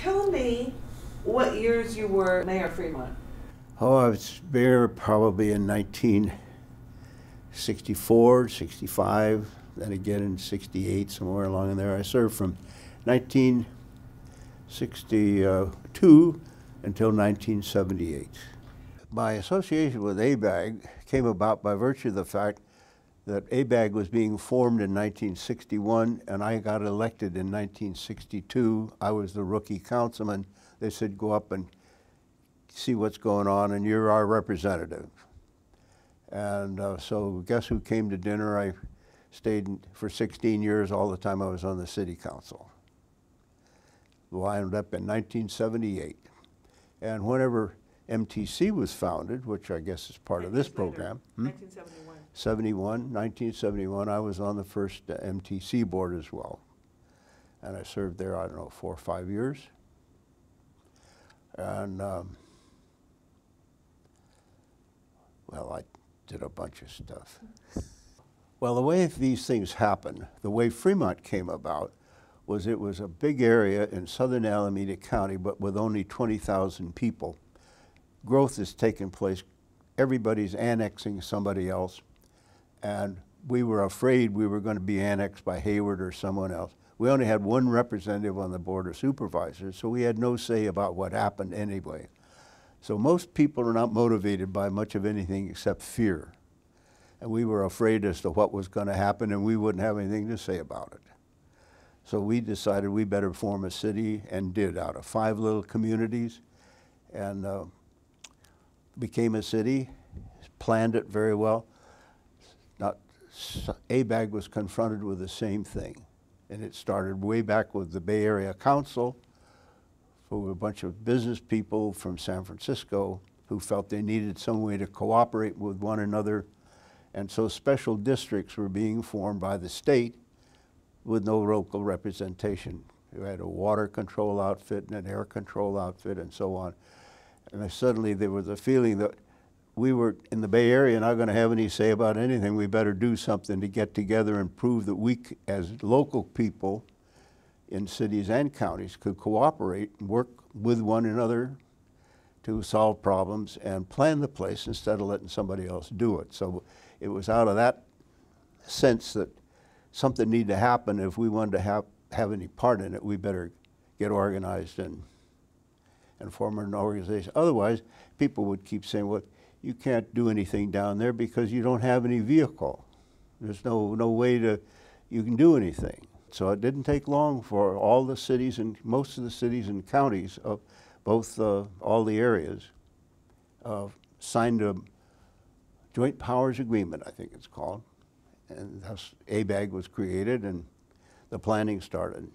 tell me what years you were Mayor of Fremont. Oh, I was mayor probably in 1964, 65, then again in 68, somewhere along in there. I served from 1962 until 1978. My association with ABAG came about by virtue of the fact that ABAG was being formed in 1961 and I got elected in 1962. I was the rookie councilman. They said, go up and see what's going on, and you're our representative. And so guess who came to dinner? I stayed for 16 years, all the time I was on the city council. Wound up in 1978. And whenever MTC was founded, which I guess is part of this program. 1971, I was on the first MTC board as well. And I served there, I don't know, 4 or 5 years. And well, I did a bunch of stuff. Well, the way these things happen, the way Fremont came about, was it was a big area in southern Alameda County, but with only 20,000 people. Growth has taken place. Everybody's annexing somebody else. And we were afraid we were going to be annexed by Hayward or someone else. We only had one representative on the Board of Supervisors, so we had no say about what happened anyway. So most people are not motivated by much of anything except fear. And we were afraid as to what was going to happen, and we wouldn't have anything to say about it. So we decided we better form a city, and did, out of 5 little communities, and became a city, planned it very well. ABAG was confronted with the same thing. And it started way back with the Bay Area Council, for a bunch of business people from San Francisco who felt they needed some way to cooperate with one another. And so special districts were being formed by the state with no local representation. You had a water control outfit and an air control outfit and so on. And suddenly there was a feeling that we were in the Bay Area not going to have any say about anything. We better do something to get together and prove that we, as local people in cities and counties, could cooperate and work with one another to solve problems and plan the place instead of letting somebody else do it. So it was out of that sense that something needed to happen. If we wanted to have any part in it, we better get organized and form an organization. Otherwise, people would keep saying, well, you can't do anything down there because you don't have any vehicle. There's no way you can do anything. So it didn't take long for all the cities and most of the cities and counties of both all the areas signed a joint powers agreement, I think it's called. And thus ABAG was created and the planning started.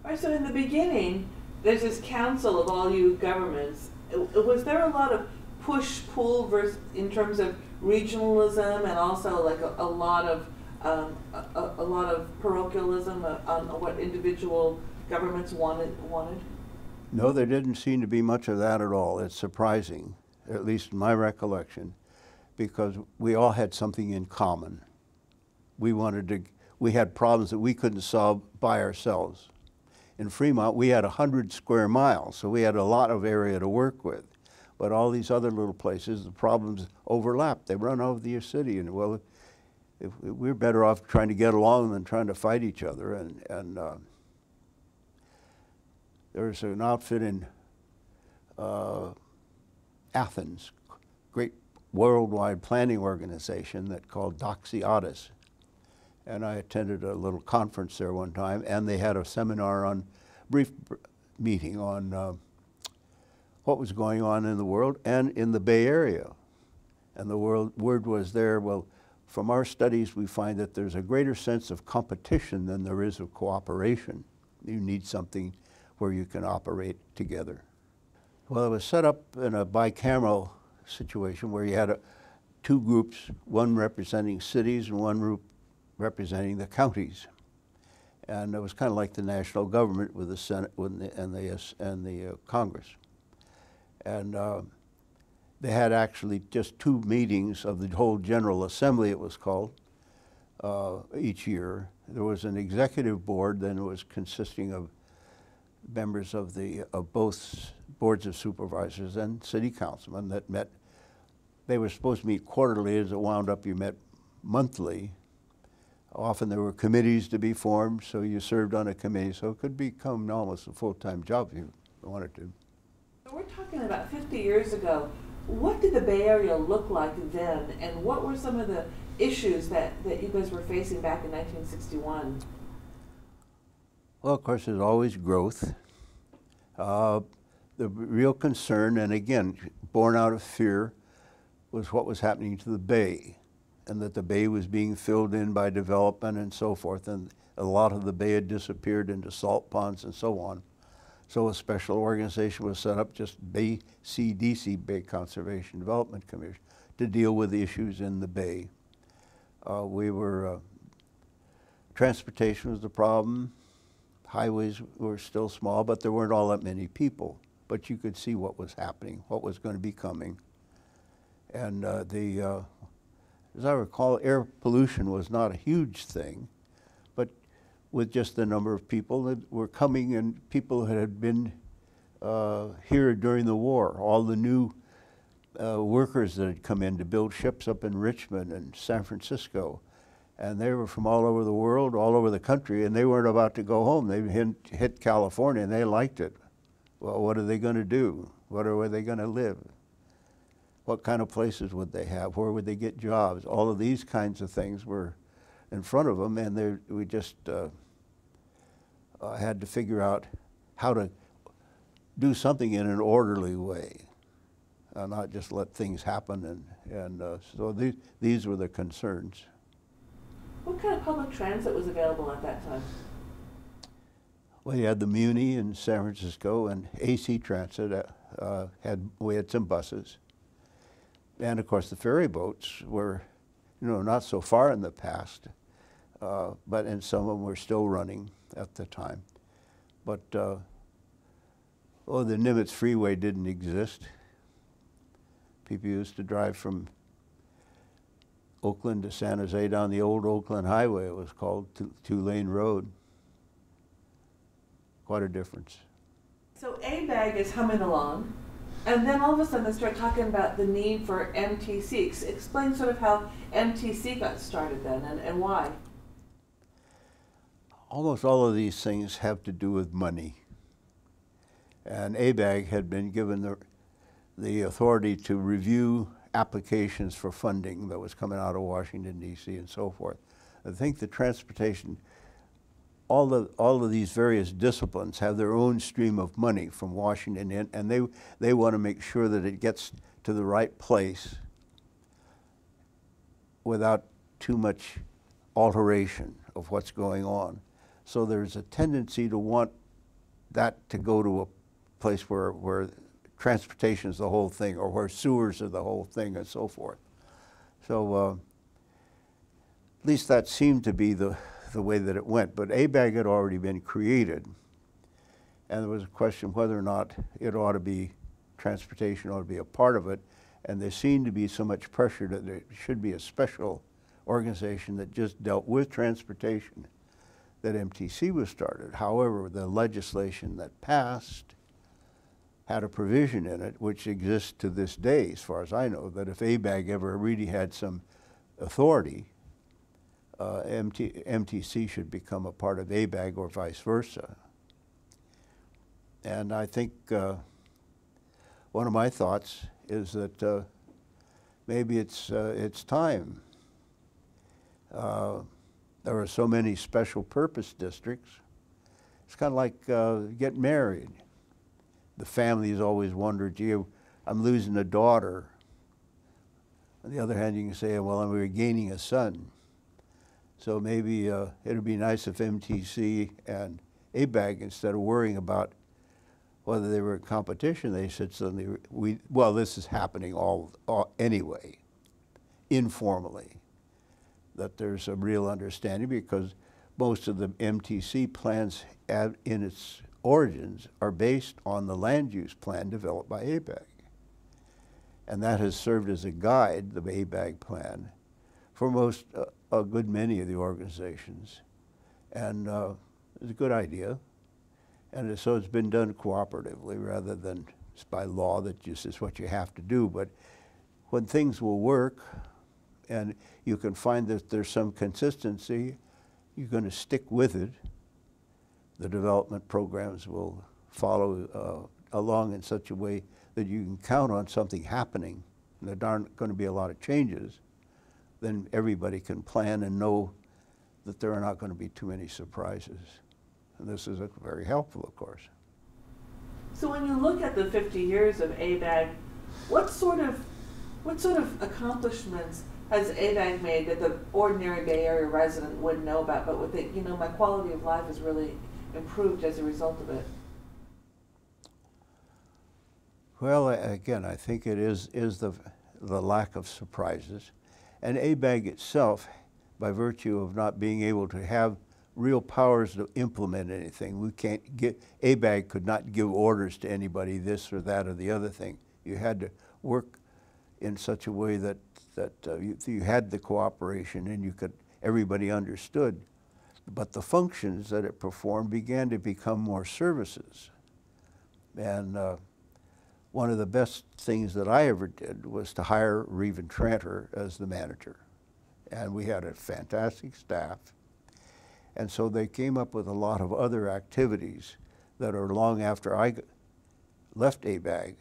All right, so in the beginning, there's this council of all you governments. Was there a lot of push-pull versus in terms of regionalism, and also like a lot of parochialism on what individual governments wanted? No, there didn't seem to be much of that at all. It's surprising, at least in my recollection, because we all had something in common. We had problems that we couldn't solve by ourselves. In Fremont, we had 100 square miles, so we had a lot of area to work with. But all these other little places, the problems overlap. They run over the city, and well, if we're better off trying to get along than trying to fight each other. And there's an outfit in Athens, great worldwide planning organization that called Doxiotis. And I attended a little conference there one time, and they had a seminar on, brief meeting on what was going on in the world and in the Bay Area. And the word was there, well, from our studies we find that there's a greater sense of competition than there is of cooperation. You need something where you can operate together. Well, it was set up in a bicameral situation where you had 2 groups, one representing cities and one group representing the counties. And it was kind of like the national government with the Senate and the Congress. And they had actually just 2 meetings of the whole General Assembly, it was called, each year. There was an executive board, then it was consisting of members of both boards of supervisors and city councilmen that met. They were supposed to meet quarterly. As it wound up, you met monthly. Often there were committees to be formed, so you served on a committee, so it could become almost a full-time job if you wanted to. We're talking about 50 years ago. What did the Bay Area look like then, and what were some of the issues that you guys were facing back in 1961? Well, of course, there's always growth. The real concern, and again, born out of fear, was what was happening to the Bay, and that the Bay was being filled in by development and so forth, and a lot of the Bay had disappeared into salt ponds and so on. So a special organization was set up, just CDC, Bay Conservation Development Commission, to deal with the issues in the Bay. Transportation was the problem. Highways were still small, but there weren't all that many people. But you could see what was happening, what was going to be coming. And as I recall, air pollution was not a huge thing, but with just the number of people that were coming and people that had been here during the war, all the new workers that had come in to build ships up in Richmond and San Francisco. And they were from all over the world, all over the country, and they weren't about to go home. They hit California and they liked it. Well, what are they going to do? Where are they going to live? What kind of places would they have? Where would they get jobs? All of these kinds of things were in front of them, and we just had to figure out how to do something in an orderly way, not just let things happen. So these were the concerns. What kind of public transit was available at that time? Well, you had the Muni in San Francisco, and AC Transit we had some buses. And of course the ferry boats were, not so far in the past, and some of them were still running at the time. But the Nimitz Freeway didn't exist. People used to drive from Oakland to San Jose down the old Oakland Highway, it was called, two-lane road. Quite a difference. So ABAG is humming along, and then all of a sudden they start talking about the need for MTC. Explain sort of how MTC got started then and why. Almost all of these things have to do with money. And ABAG had been given the authority to review applications for funding that was coming out of Washington, D.C. and so forth. I think the transportation, all of these various disciplines have their own stream of money from Washington in, and they want to make sure that it gets to the right place without too much alteration of what's going on. So there's a tendency to want that to go to a place where transportation is the whole thing, or where sewers are the whole thing, and so forth. So at least that seemed to be the way that it went. But ABAG had already been created, and there was a question whether or not transportation ought to be a part of it, and there seemed to be so much pressure that there should be a special organization that just dealt with transportation, that MTC was started. However, the legislation that passed had a provision in it, which exists to this day, as far as I know, that if ABAG ever really had some authority, MTC should become a part of ABAG or vice versa. And I think one of my thoughts is that maybe it's time. There are so many special purpose districts. It's kind of like getting married. The families always wonder, gee, I'm losing a daughter. On the other hand, you can say, well, we're gaining a son. So maybe it would be nice if MTC and ABAG, instead of worrying about whether they were in competition, they said suddenly, well, this is happening all anyway, informally, that there's a real understanding, because most of the MTC plans in its origins are based on the land use plan developed by ABAG. And that has served as a guide, the ABAG plan, for a good many of the organizations. And it's a good idea. And so it's been done cooperatively rather than by law that just is what you have to do. But when things will work and you can find that there's some consistency, you're going to stick with it. The development programs will follow along in such a way that you can count on something happening. And there aren't going to be a lot of changes. Then everybody can plan and know that there are not going to be too many surprises. And this is very helpful, of course. So when you look at the 50 years of ABAG, what sort of accomplishments has ABAG made that the ordinary Bay Area resident wouldn't know about, but would think, you know, my quality of life has really improved as a result of it? Well, again, I think it is the lack of surprises. And ABAG itself, by virtue of not being able to have real powers to implement anything, ABAG could not give orders to anybody, this or that or the other thing. You had to work in such a way that you had the cooperation and everybody understood. But the functions that it performed began to become more services. And one of the best things that I ever did was to hire Reeve Tranter as the manager. And we had a fantastic staff. And so they came up with a lot of other activities that are long after I left ABAG,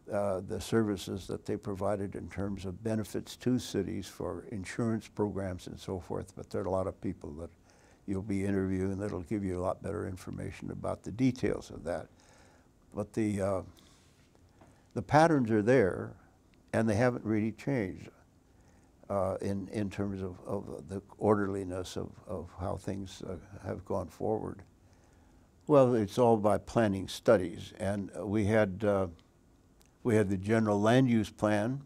the services that they provided in terms of benefits to cities for insurance programs and so forth. But there are a lot of people that you'll be interviewing that'll give you a lot better information about the details of that. But the patterns are there, and they haven't really changed in terms of the orderliness of how things have gone forward. Well, it's all by planning studies, and we had the general land use plan.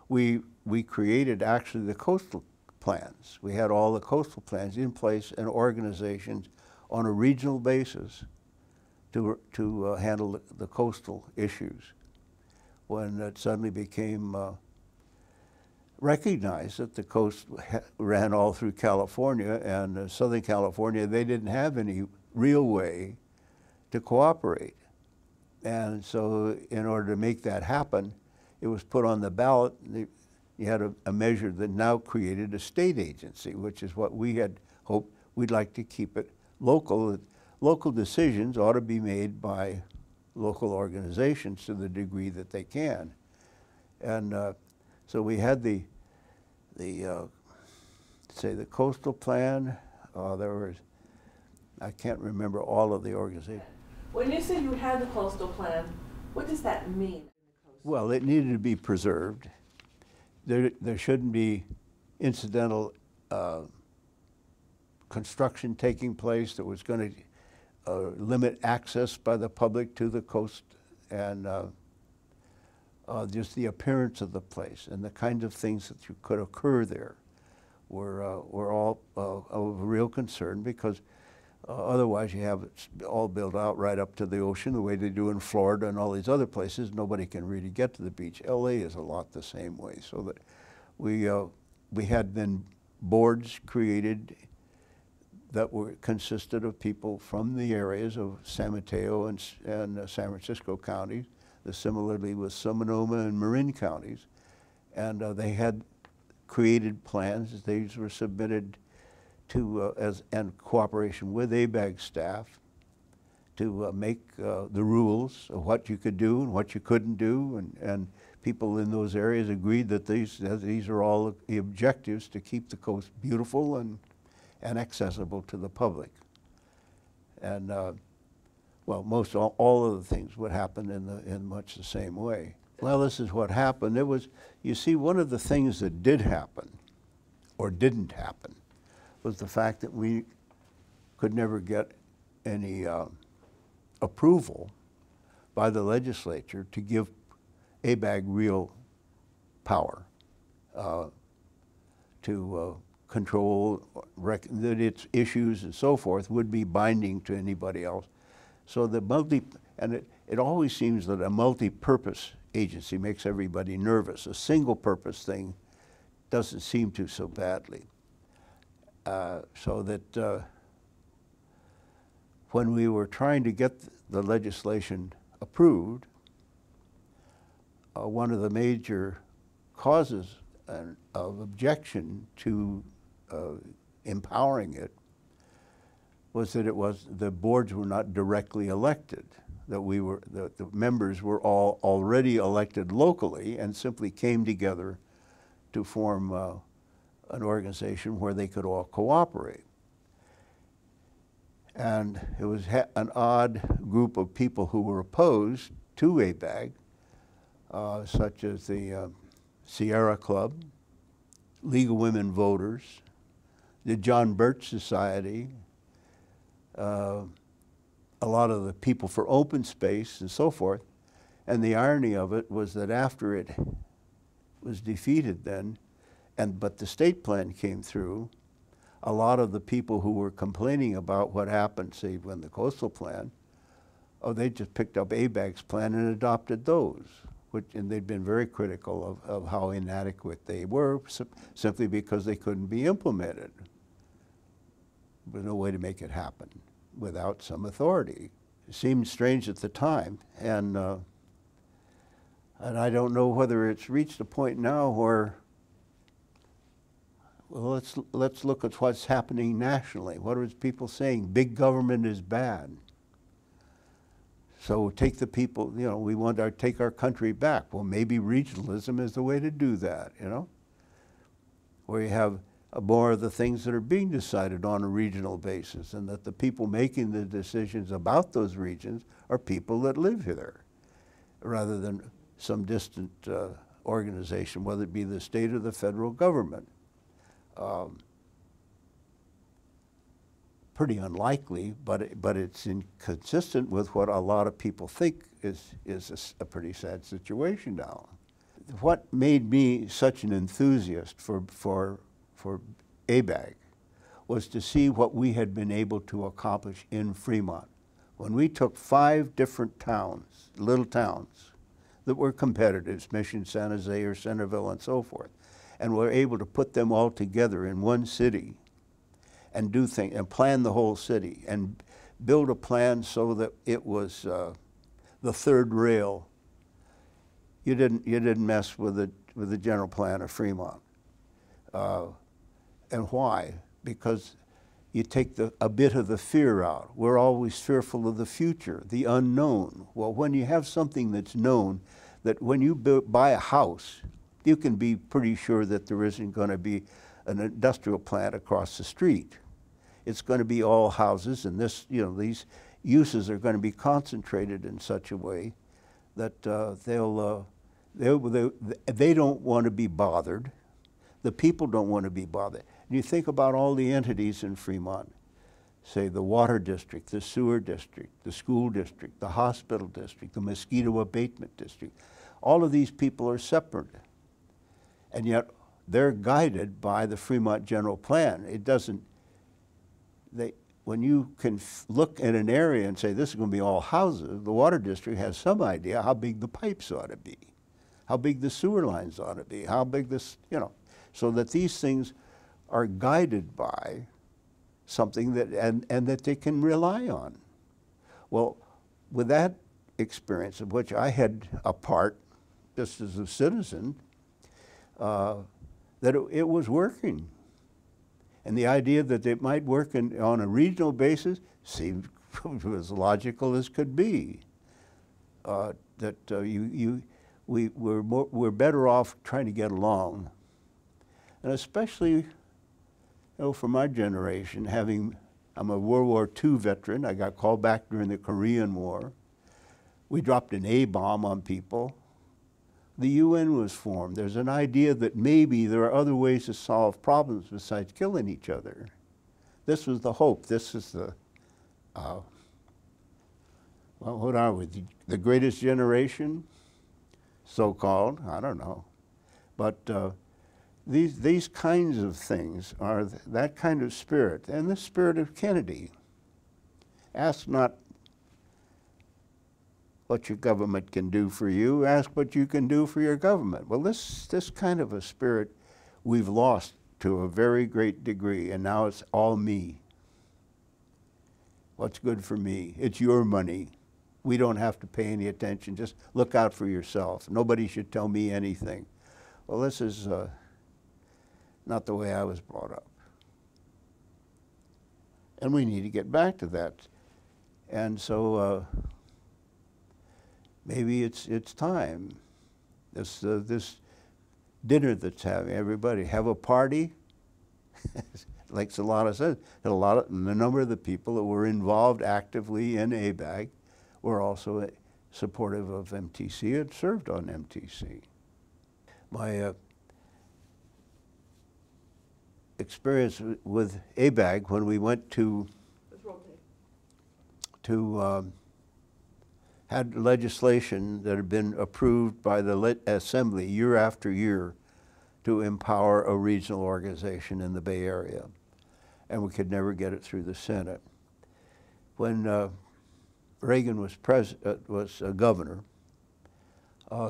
We created actually the coastal plans. We had all the coastal plans in place and organizations on a regional basis to handle the coastal issues. When it suddenly became recognized that the coast ran all through California, and Southern California, they didn't have any real way to cooperate. And so in order to make that happen, it was put on the ballot. You had a measure that now created a state agency, which is what we had hoped. We'd like to keep it local. Local decisions ought to be made by local organizations to the degree that they can. And so we had the coastal plan. There was, I can't remember all of the organizations. When you say you had the coastal plan, what does that mean? Well, it needed to be preserved. There shouldn't be incidental construction taking place that was going to limit access by the public to the coast, and just the appearance of the place and the kinds of things that could occur there were all of real concern, because otherwise you have it all built out right up to the ocean the way they do in Florida and all these other places. Nobody can really get to the beach. LA is a lot the same way, so that we had then boards created that consisted of people from the areas of San Mateo and San Francisco counties, similarly with Sonoma and Marin counties, and they had created plans. These were submitted to in cooperation with ABAG staff to make the rules of what you could do and what you couldn't do, and people in those areas agreed that these are all the objectives to keep the coast beautiful and accessible to the public. And well, most all of the things would happen in much the same way. Well, this is what happened. It was, you see, one of the things that did happen, or didn't happen, was the fact that we could never get any approval by the legislature to give ABAG real power to control that its issues and so forth would be binding to anybody else. So it always seems that a multi-purpose agency makes everybody nervous. A single-purpose thing doesn't seem to so badly. So that when we were trying to get the legislation approved, one of the major causes of objection to empowering it was that the boards were not directly elected, that the members were all already elected locally and simply came together to form an organization where they could all cooperate. And it was an odd group of people who were opposed to ABAG, such as the Sierra Club, League of Women Voters, the John Birch Society, a lot of the people for open space and so forth. And the irony of it was that after it was defeated then, but the state plan came through, a lot of the people who were complaining about what happened, say, when the coastal plan, they just picked up ABAG's plan and adopted those, and they'd been very critical of how inadequate they were, simply because they couldn't be implemented. There was no way to make it happen without some authority. It seemed strange at the time, and I don't know whether it's reached a point now where, well, let's look at what's happening nationally. What are people saying? Big government is bad. So take the people, you know, we want to take our country back. Well, maybe regionalism is the way to do that, you know, where you have more of the things that are being decided on a regional basis, and that the people making the decisions about those regions are people that live here, rather than some distant organization, whether it be the state or the federal government. Pretty unlikely, but it's inconsistent with what a lot of people think is a pretty sad situation now. What made me such an enthusiast for ABAG was to see what we had been able to accomplish in Fremont. When we took 5 different towns, little towns, that were competitors, Mission, San Jose, or Centerville, and so forth, and were able to put them all together in one city and do things, and plan the whole city, and build a plan so that it was the third rail. You didn't mess with the general plan of Fremont. And why? Because you take a bit of the fear out. We're always fearful of the future, the unknown. Well, when you have something that's known, that when you buy a house, you can be pretty sure that there isn't going to be an industrial plant across the street. It's going to be all houses, and these uses are going to be concentrated in such a way that they don't want to be bothered. The people don't want to be bothered. And you think about all the entities in Fremont, say the water district, the sewer district, the school district, the hospital district, the mosquito abatement district. All of these people are separate, and yet they're guided by the Fremont General Plan. It doesn't, when you can look at an area and say this is going to be all houses, the water district has some idea how big the pipes ought to be, how big the sewer lines ought to be, how big this, so that these things are guided by something that, and that they can rely on. Well, with that experience, of which I had a part, just as a citizen, that it was working. And the idea that it might work on a regional basis seemed as logical as could be. We're better off trying to get along. And especially, for my generation, I'm a World War II veteran. I got called back during the Korean War. We dropped an A-bomb on people. The UN was formed. There's an idea that maybe there are other ways to solve problems besides killing each other. This was the hope. This is the, well, what are we? The greatest generation, so-called, I don't know. But these kinds of things are that kind of spirit, and the spirit of Kennedy. Ask not what your government can do for you, ask what you can do for your government. Well, this kind of a spirit we've lost to a very great degree, and now it's all me. What's good for me? It's your money. We don't have to pay any attention. Just look out for yourself. Nobody should tell me anything. Well, this is not the way I was brought up. And we need to get back to that. And so maybe it's time. This dinner that's having everybody have a party. Like Solana said, the number of the people that were involved actively in ABAG were also supportive of MTC and served on MTC. My experience with ABAG when we went to had legislation that had been approved by the Assembly year after year to empower a regional organization in the Bay Area, and we could never get it through the Senate. When Reagan was a governor,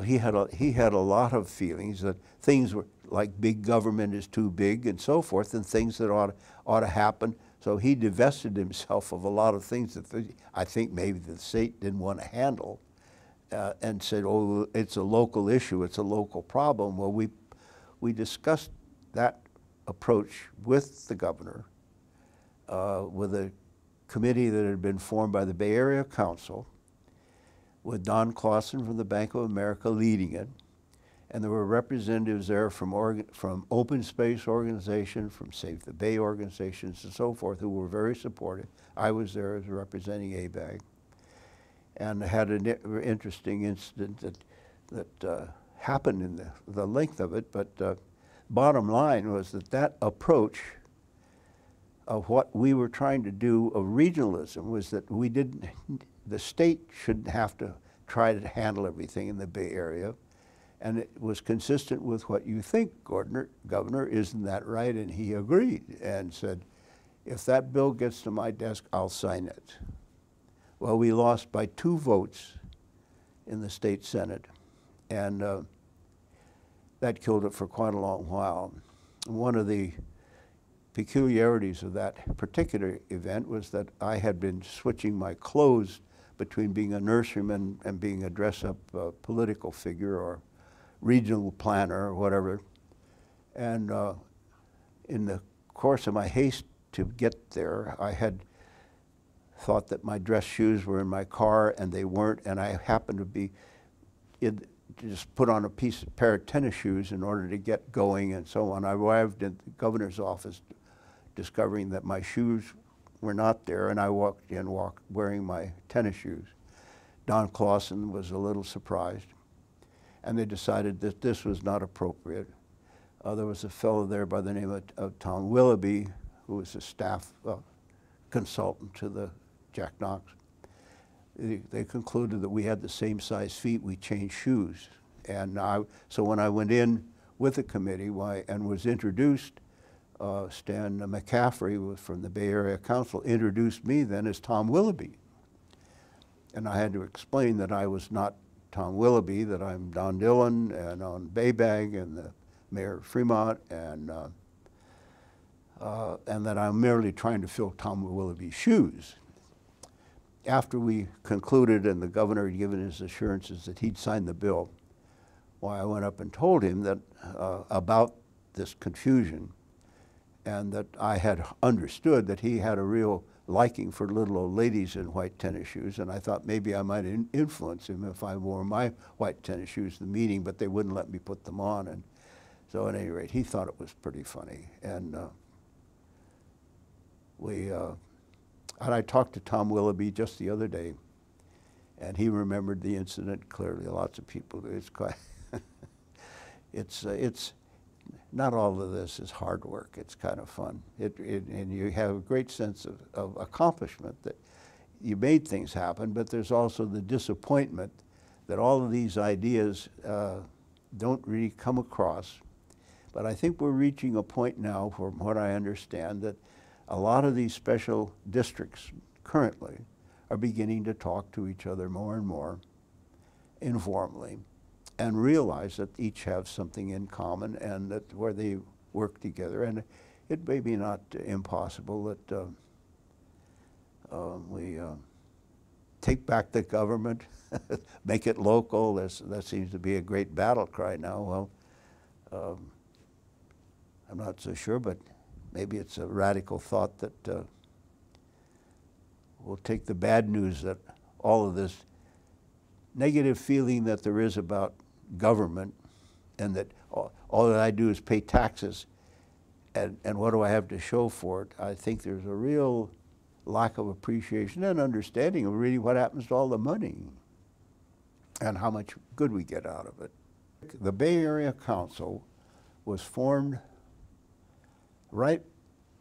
he had a lot of feelings that things were like big government is too big and so forth, and things that ought to happen. So he divested himself of a lot of things that I think maybe the state didn't want to handle, and said, "Oh, it's a local issue. It's a local problem." Well, we discussed that approach with the governor, with a committee that had been formed by the Bay Area Council, with Don Clausen from the Bank of America leading it. And there were representatives there from Open Space Organization, from Save the Bay organizations and so forth, who were very supportive. I was there as representing ABAG. And had an interesting incident that happened in the length of it, but bottom line was that approach of what we were trying to do of regionalism was that the state shouldn't have to try to handle everything in the Bay Area. And it was consistent with what you think, Governor, isn't that right? And he agreed and said, if that bill gets to my desk, I'll sign it. Well, we lost by 2 votes in the state Senate, and that killed it for quite a long while. One of the peculiarities of that particular event was that I had been switching my clothes between being a nurseryman and being a dress-up political figure or regional planner or whatever. And in the course of my haste to get there, I had thought that my dress shoes were in my car, and they weren't, and I happened to be just put on a pair of tennis shoes in order to get going and so on. I arrived at the governor's office discovering that my shoes were not there, and I walked in wearing my tennis shoes. Don Clausen was a little surprised, and they decided that this was not appropriate. There was a fellow there by the name of Tom Willoughby, who was a staff consultant to the Jack Knox. They concluded that we had the same size feet, we changed shoes. And so when I went in with the committee and was introduced, Stan McCaffrey from the Bay Area Council introduced me then as Tom Willoughby. And I had to explain that I was not Tom Willoughby, that I'm Don Dillon and on ABAG and the Mayor of Fremont, and that I'm merely trying to fill Tom Willoughby's shoes. After we concluded and the governor had given his assurances that he'd sign the bill, well, I went up and told him that about this confusion, and that I had understood that he had a real liking for little old ladies in white tennis shoes, and I thought maybe I might influence him if I wore my white tennis shoes to the meeting, but they wouldn't let me put them on. And so at any rate, he thought it was pretty funny. And I talked to Tom Willoughby just the other day, and he remembered the incident clearly. Lots of people do. It's quite, it's not all of this is hard work. It's kind of fun. And you have a great sense of accomplishment that you made things happen, but there's also the disappointment that all of these ideas don't really come across. But I think we're reaching a point now, from what I understand, that a lot of these special districts currently are beginning to talk to each other more and more informally, and realize that each have something in common, and that where they work together. And it may be not impossible that We take back the government, make it local. That seems to be a great battle cry now. Well, I'm not so sure, but maybe it's a radical thought that we'll take the bad news that all of this negative feeling that there is about government, and that all that I do is pay taxes, and what do I have to show for it? I think there's a real lack of appreciation and understanding of really what happens to all the money and how much good we get out of it. The Bay Area Council was formed right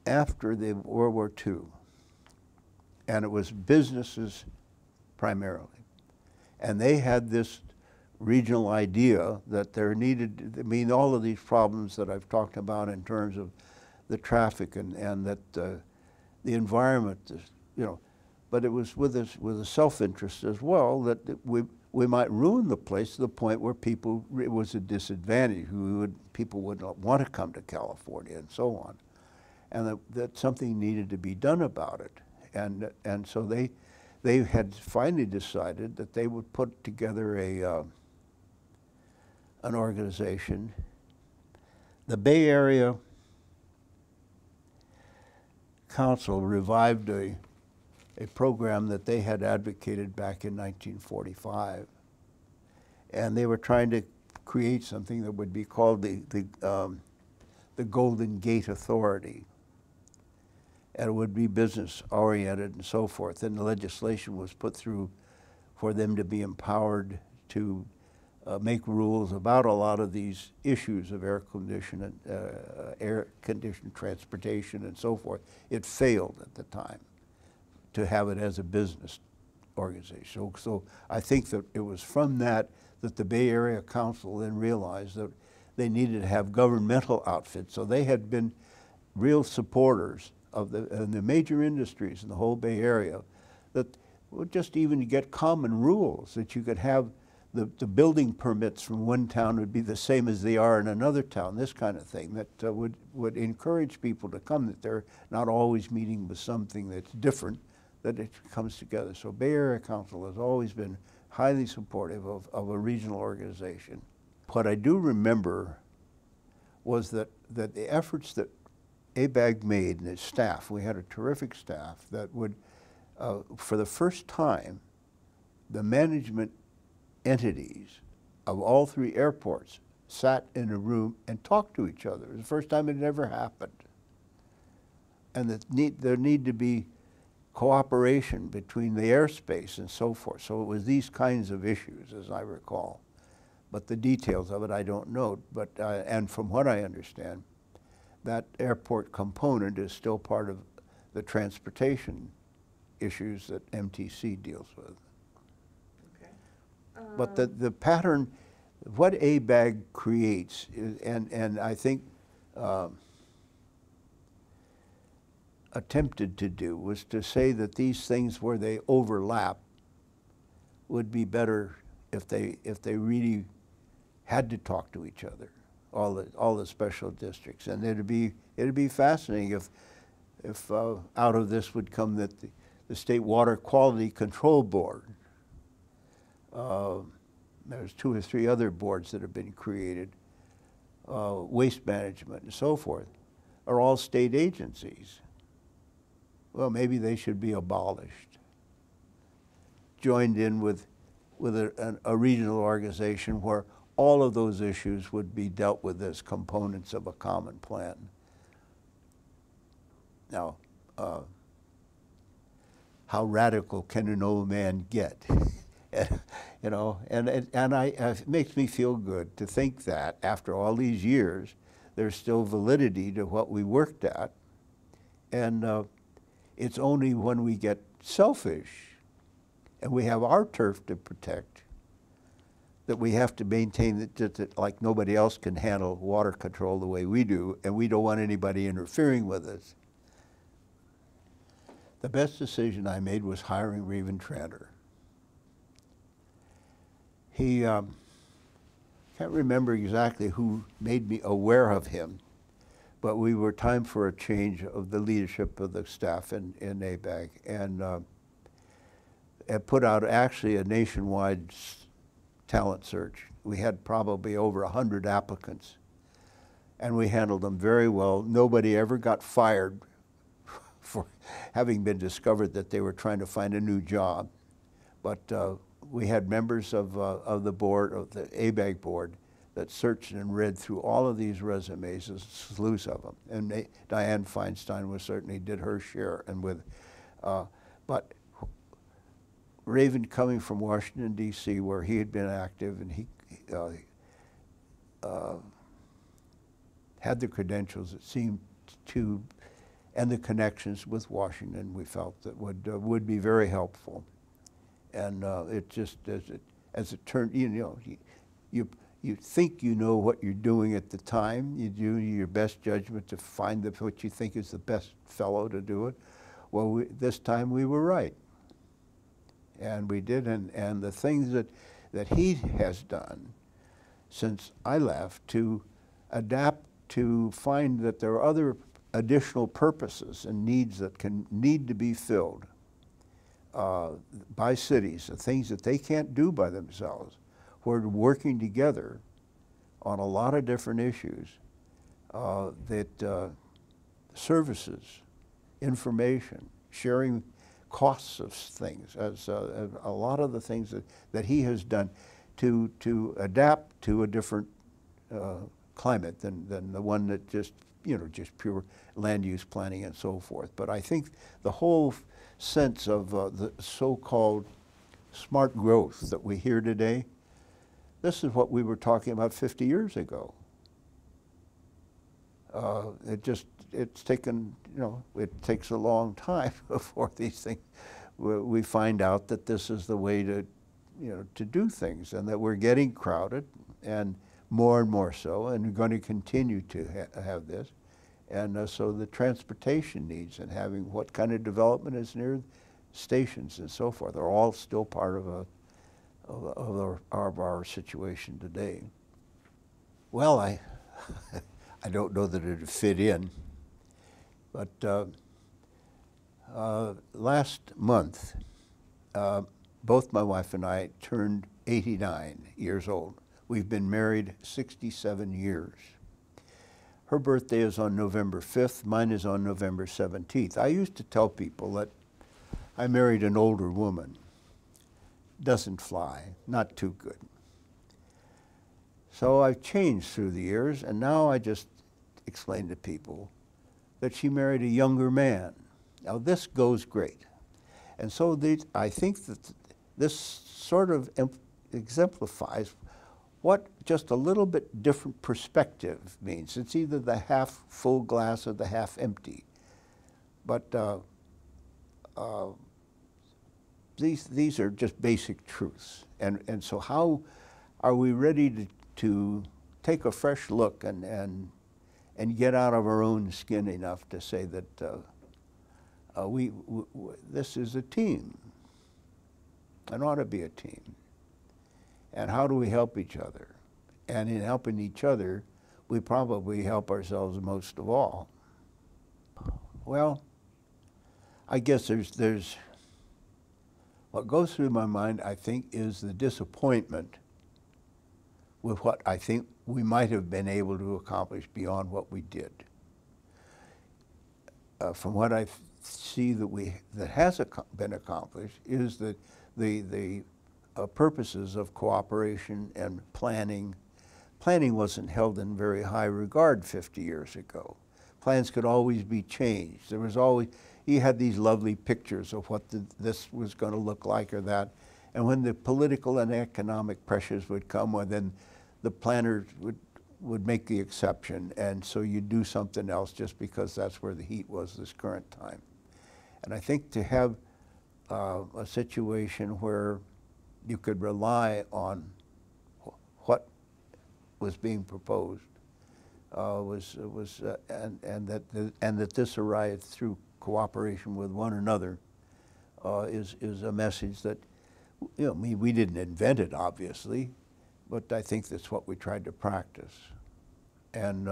after the World War II, and it was businesses primarily. And they had this regional idea that there needed, I mean, all of these problems that I've talked about in terms of the traffic and that the environment, you know, but it was with a self-interest as well that we might ruin the place to the point where people, it was a disadvantage. People would not want to come to California and so on. And that something needed to be done about it. And so they had finally decided that they would put together an organization. The Bay Area Council revived a program that they had advocated back in 1945. And they were trying to create something that would be called the Golden Gate Authority. And it would be business oriented and so forth. And the legislation was put through for them to be empowered to make rules about a lot of these issues of air conditioned transportation and so forth. It failed at the time to have it as a business organization. So I think that it was from that the Bay Area Council then realized that they needed to have governmental outfits. So they had been real supporters of the major industries in the whole Bay Area, that would just even get common rules that you could have the building permits from one town would be the same as they are in another town, this kind of thing, that would encourage people to come, that they're not always meeting with something that's different, that it comes together. So Bay Area Council has always been highly supportive of a regional organization. What I do remember was that the efforts that ABAG made and its staff, we had a terrific staff that would, for the first time, the management entities of all three airports sat in a room and talked to each other. It was the first time it had ever happened. And there need to be cooperation between the airspace and so forth. So it was these kinds of issues, as I recall. But the details of it I don't know. But, and from what I understand, that airport component is still part of the transportation issues that MTC deals with. Okay. But the pattern, what ABAG creates, is, and I think attempted to do, was to say that these things where they overlap would be better if they really had to talk to each other, all the special districts. And it'd be fascinating if out of this would come that the State Water Quality Control Board, there's 2 or 3 other boards that have been created, waste management and so forth, are all state agencies. Well, maybe they should be abolished, joined in with a regional organization where all of those issues would be dealt with as components of a common plan. Now, how radical can an old man get? You know, and it makes me feel good to think that after all these years, there's still validity to what we worked at. And it's only when we get selfish and we have our turf to protect that we have to maintain that like nobody else can handle water control the way we do, and we don't want anybody interfering with us. The best decision I made was hiring Reven Tranter. He, can't remember exactly who made me aware of him, but we were time for a change of the leadership of the staff in ABAG, and put out actually a nationwide talent search. We had probably over 100 applicants, and we handled them very well. Nobody ever got fired for having been discovered that they were trying to find a new job. But we had members of the board, of the ABAG board, that searched and read through all of these resumes, slews of them. And Diane Feinstein was certainly did her share. And but Raven, coming from Washington, D.C., where he had been active, and he had the credentials, it seemed to, and the connections with Washington, we felt that would be very helpful. And it just, as it turned, you think you know what you're doing at the time. You do your best judgment to find what you think is the best fellow to do it. Well, this time we were right. And we did, and the things that he has done since I left to adapt to find that there are other additional purposes and needs that need to be filled by cities, the things that they can't do by themselves. We're working together on a lot of different issues, services, information, sharing costs of things, as a lot of the things that he has done to adapt to a different climate than the one that just pure land use planning and so forth. But I think the whole sense of the so-called smart growth that we hear today, this is what we were talking about 50 years ago. It's taken, it takes a long time before these things, we find out that this is the way to do things, and that we're getting crowded, and more so, and we're going to continue to have this. And so the transportation needs and having what kind of development is near stations and so forth are all still part of our situation today. Well, I don't know that it would fit in, but last month, both my wife and I turned 89 years old. We've been married 67 years. Her birthday is on November 5th, mine is on November 17th. I used to tell people that I married an older woman. Doesn't fly, not too good. So I've changed through the years, and now I just explain to people that she married a younger man. Now this goes great. And so I think that this sort of exemplifies what just a little bit different perspective means. It's either the half full glass or the half empty. But these are just basic truths. And so how are we ready to take a fresh look and get out of our own skin enough to say that this is a team. It ought to be a team. And how do we help each other? And in helping each other, we probably help ourselves most of all. Well, I guess there's what goes through my mind, I think, is the disappointment with what I think we might have been able to accomplish beyond what we did. From what I see that has been accomplished is that the purposes of cooperation and planning. Planning wasn't held in very high regard 50 years ago. Plans could always be changed. There was always, you had these lovely pictures of what this was going to look like or that. And when the political and economic pressures would come, well, then the planners would make the exception. And so you'd do something else just because that's where the heat was this current time. And I think to have a situation where you could rely on what was being proposed and that this arrived through cooperation with one another is a message that we didn't invent it, obviously, but I think that's what we tried to practice. And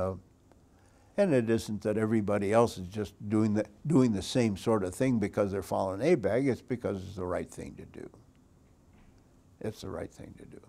And it isn't that everybody else is just doing the same sort of thing because they're following ABAG. It's because it's the right thing to do. It's the right thing to do.